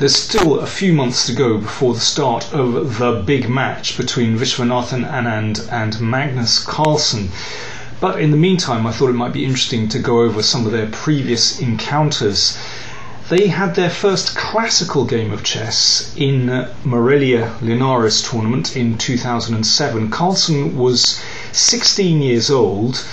There's still a few months to go before the start of the big match between Carlsen and Anand and Magnus Carlsen. But in the meantime, I thought it might be interesting to go over some of their previous encounters. They had their first classical game of chess in Morelia Linares tournament in 2007. Carlsen was 16 years old,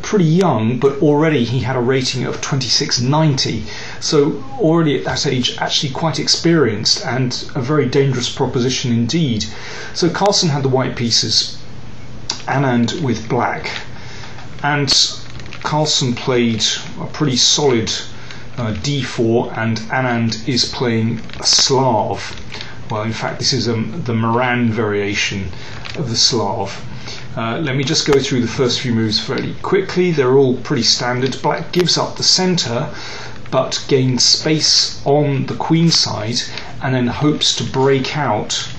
pretty young, but already he had a rating of 2690. So already at that age, actually quite experienced and a very dangerous proposition indeed. So Carlsen had the white pieces, Anand with black, and Carlsen played a pretty solid d4, and Anand is playing a Slav. Well, in fact, this is the Moran variation of the Slav. Let me just go through the first few moves fairly quickly. They're all pretty standard. Black gives up the centre, but gains space on the queen side, and then hopes to break out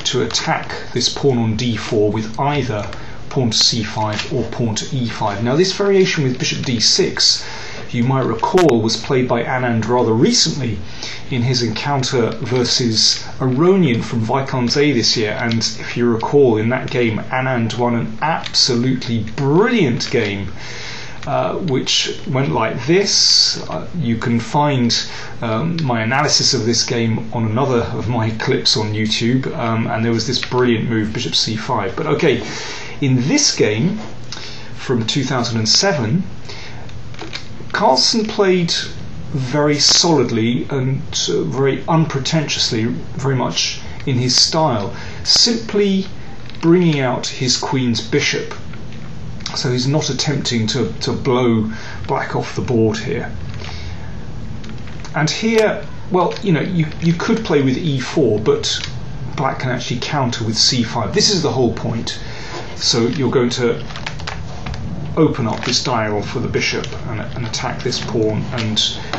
to attack this pawn on d4 with either pawn to c5 or pawn to e5. Now, this variation with bishop d6, you might recall, was played by Anand rather recently in his encounter versus Aronian from Vaikanze this year, and if you recall, in that game Anand won an absolutely brilliant game, which went like this. You can find my analysis of this game on another of my clips on YouTube, and there was this brilliant move, bishop c5. But okay, in this game from 2007, Carlsen played very solidly and very unpretentiously, very much in his style, simply bringing out his queen's bishop. So he's not attempting to blow black off the board here. And here, well, you know, you could play with e4, but black can actually counter with c5. This is the whole point. So you're going to open up this diagonal for the bishop and attack this pawn, and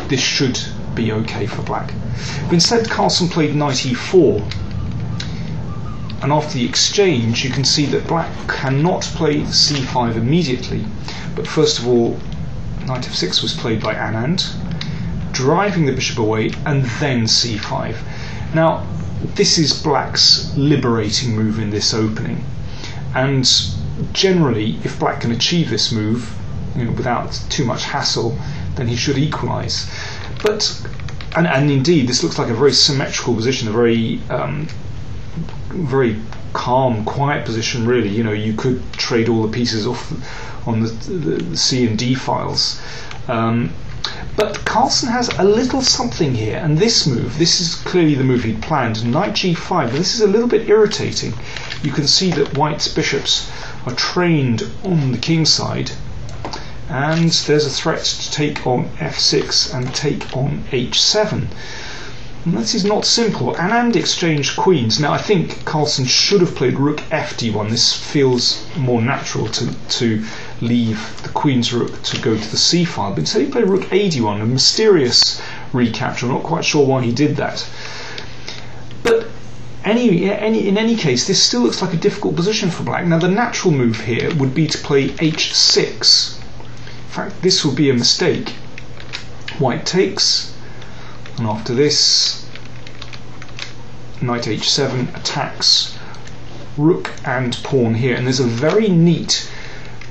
this should be okay for black. But instead, Carlsen played knight e4, and after the exchange you can see that black cannot play c5 immediately, but first of all knight f6 was played by Anand, driving the bishop away, and then c5. Now, this is black's liberating move in this opening, and generally, if black can achieve this move, you know, without too much hassle, then he should equalise. But and indeed, this looks like a very symmetrical position, a very very calm, quiet position. Really, you know, you could trade all the pieces off on the C and D files. But Carlsen has a little something here, and this move, this is clearly the move he'd planned, knight g5, but this is a little bit irritating. You can see that white's bishops are trained on the king side, and there's a threat to take on f6 and take on h7. And this is not simple. Anand exchanged queens. Now, I think Carlsen should have played rook fd1. This feels more natural to leave the queen's rook to go to the c file. But instead he played rook ad1, a mysterious recapture. I'm not quite sure why he did that. But in any case, this still looks like a difficult position for black. Now, the natural move here would be to play h6. In fact, this would be a mistake. White takes. And after this, knight h7 attacks rook and pawn here, and there's a very neat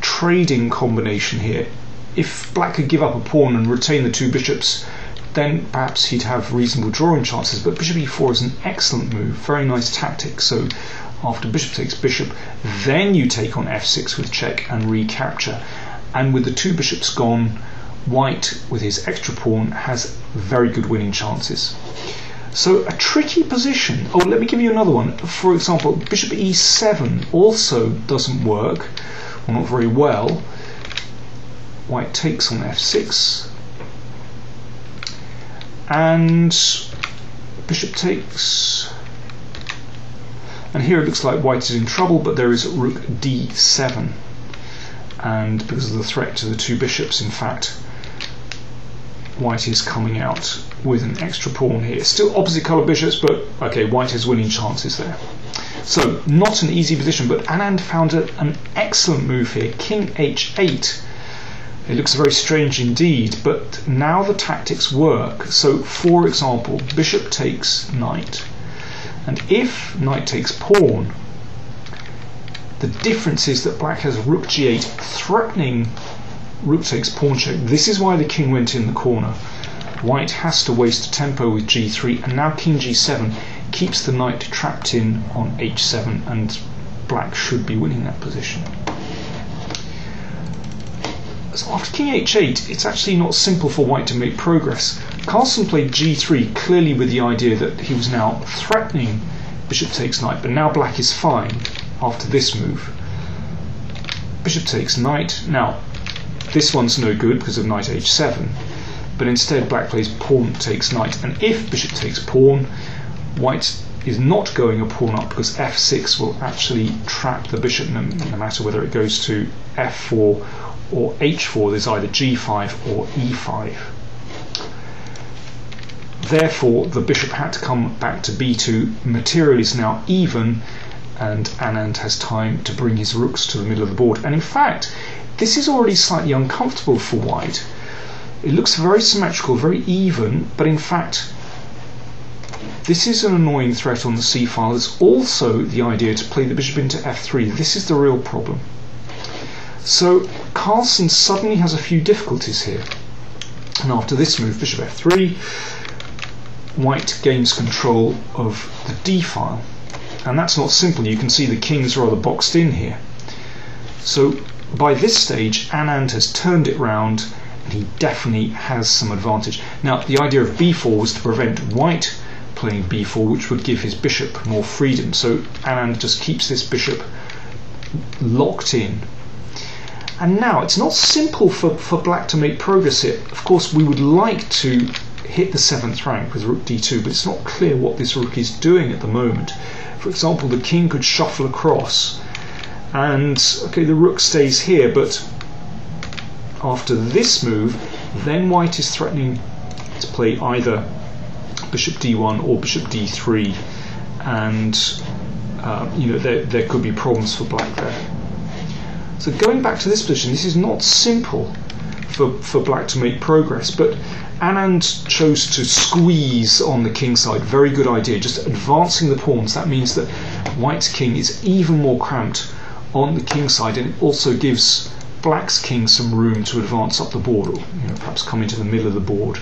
trading combination here. If black could give up a pawn and retain the two bishops, then perhaps he'd have reasonable drawing chances, but bishop e4 is an excellent move, very nice tactic. So after bishop takes bishop, then you take on f6 with check and recapture, and with the two bishops gone, white with his extra pawn has very good winning chances. So a tricky position. Oh, let me give you another one. For example, bishop e7 also doesn't work, or not very well. White takes on f6, and bishop takes, and here it looks like white is in trouble, but there is rook d7, and because of the threat to the two bishops, in fact, white is coming out with an extra pawn here. Still opposite colour bishops, but okay, white has winning chances there. So not an easy position, but Anand found an excellent move here, king h8, It looks very strange indeed, but now the tactics work. So, for example, bishop takes knight, and if knight takes pawn, the difference is that black has rook g8, threatening rook takes pawn check. This is why the king went in the corner. White has to waste a tempo with g3, and now king g7 keeps the knight trapped in on h7, and black should be winning that position. So after king h8, it's actually not simple for white to make progress. Carlsen played g3 clearly with the idea that he was now threatening bishop takes knight, but now black is fine after this move. Bishop takes knight. Now, this one's no good because of knight h7, but instead black plays pawn takes knight, and if bishop takes pawn, white is not going a pawn up because f6 will actually trap the bishop no matter whether it goes to f4 or h4. There's either g5 or e5. Therefore, the bishop had to come back to b2. Material is now even, and Anand has time to bring his rooks to the middle of the board. And in fact, this is already slightly uncomfortable for white. It looks very symmetrical, very even, but in fact, this is an annoying threat on the c file. There's also the idea to play the bishop into f3. This is the real problem. So Carlsen suddenly has a few difficulties here. And after this move, bishop f3, white gains control of the d file. And that's not simple. You can see the king's rather boxed in here. So by this stage, Anand has turned it round, and he definitely has some advantage. Now, the idea of b4 was to prevent white playing b4, which would give his bishop more freedom. So Anand just keeps this bishop locked in. And now it's not simple for black to make progress here. Of course, we would like to hit the 7th rank with rook d2, but it's not clear what this rook is doing at the moment. For example, the king could shuffle across, and okay, the rook stays here, but after this move, then white is threatening to play either bishop d1 or bishop d3, and there could be problems for black there. So going back to this position, this is not simple for black to make progress, but Anand chose to squeeze on the king side. Very good idea, just advancing the pawns. That means that white's king is even more cramped on the king side, and it also gives black's king some room to advance up the board, or perhaps come into the middle of the board.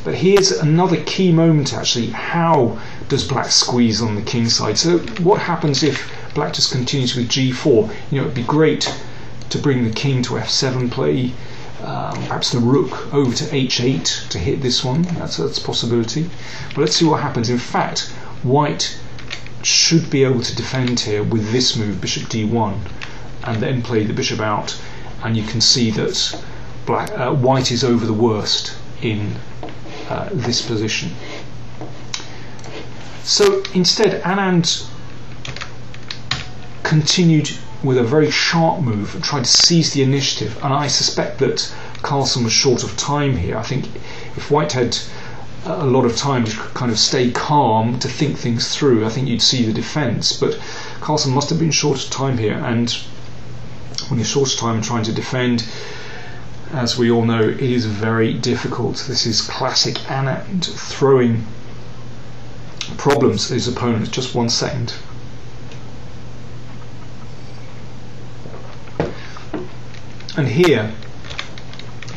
But here's another key moment actually. How does black squeeze on the king side? So what happens if black just continues with g4? It'd be great to bring the king to f7, play perhaps the rook over to h8 to hit this one. That's a possibility. But let's see what happens. In fact, white should be able to defend here with this move, bishop d1, and then play the bishop out, and you can see that white is over the worst in this position. So instead, Anand continued with a very sharp move and tried to seize the initiative, and I suspect that Carlsen was short of time here. I think if white had a lot of time to kind of stay calm, to think things through, I think you'd see the defence, but Carlsen must have been short of time here, and when you're short of time and trying to defend, as we all know, it is very difficult. This is classic Anand throwing problems at his opponent. Just 1 second. And here,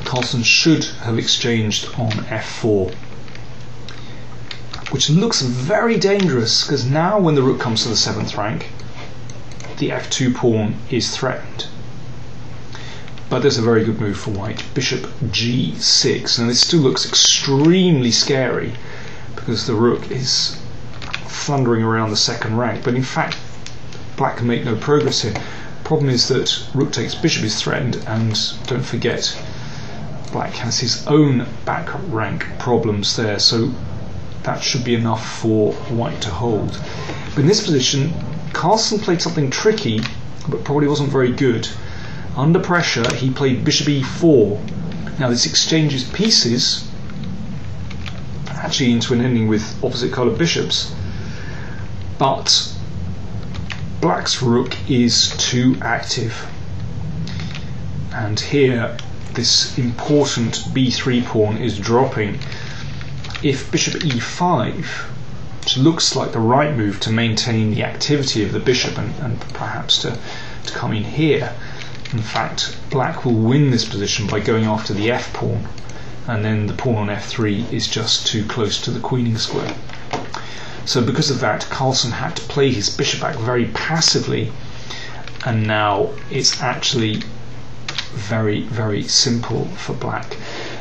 Carlsen should have exchanged on f4, which looks very dangerous, because now when the rook comes to the 7th rank, the f2 pawn is threatened. But there's a very good move for white, bishop g6, and this still looks extremely scary because the rook is thundering around the 2nd rank, but in fact black can make no progress here. Problem is that rook takes bishop is threatened, and don't forget black has his own back rank problems there, so that should be enough for white to hold. But in this position, Carlsen played something tricky, but probably wasn't very good. Under pressure, he played bishop e4. Now this exchanges pieces, actually into an ending with opposite coloured bishops, but black's rook is too active. and here this important b3 pawn is dropping. If bishop e5, which looks like the right move to maintain the activity of the bishop and perhaps to come in here, in fact black will win this position by going after the f pawn, and then the pawn on f3 is just too close to the queening square. So because of that, Carlsen had to play his bishop back very passively, and now it's actually very, very simple for black.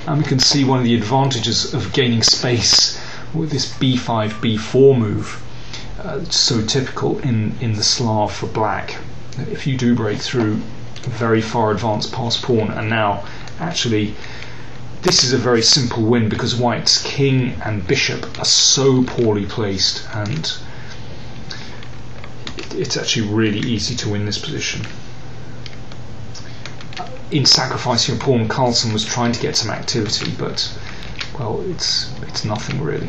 And we can see one of the advantages of gaining space with this b5, b4 move. It's so typical in the Slav for black. If you do break through very far advanced past pawn, and now actually this is a very simple win because white's king and bishop are so poorly placed, and it's actually really easy to win this position. In sacrificing a pawn, Carlsen was trying to get some activity, but well, it's nothing really.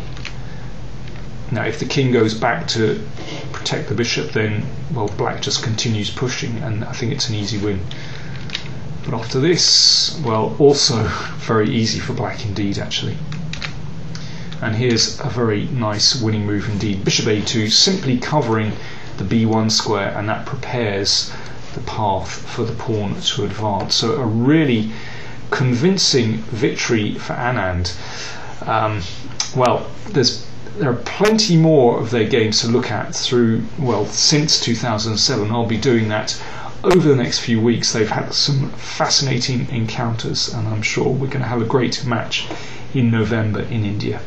Now if the king goes back to protect the bishop, then well, black just continues pushing, and I think it's an easy win. But after this, well, also very easy for black indeed actually. And here's a very nice winning move indeed. Bishop a2, simply covering the b1 square, and that prepares the path for the pawn to advance. So a really convincing victory for Anand. Well, there are plenty more of their games to look at through, well, since 2007. I'll be doing that over the next few weeks. They've had some fascinating encounters, and I'm sure we're going to have a great match in November in India.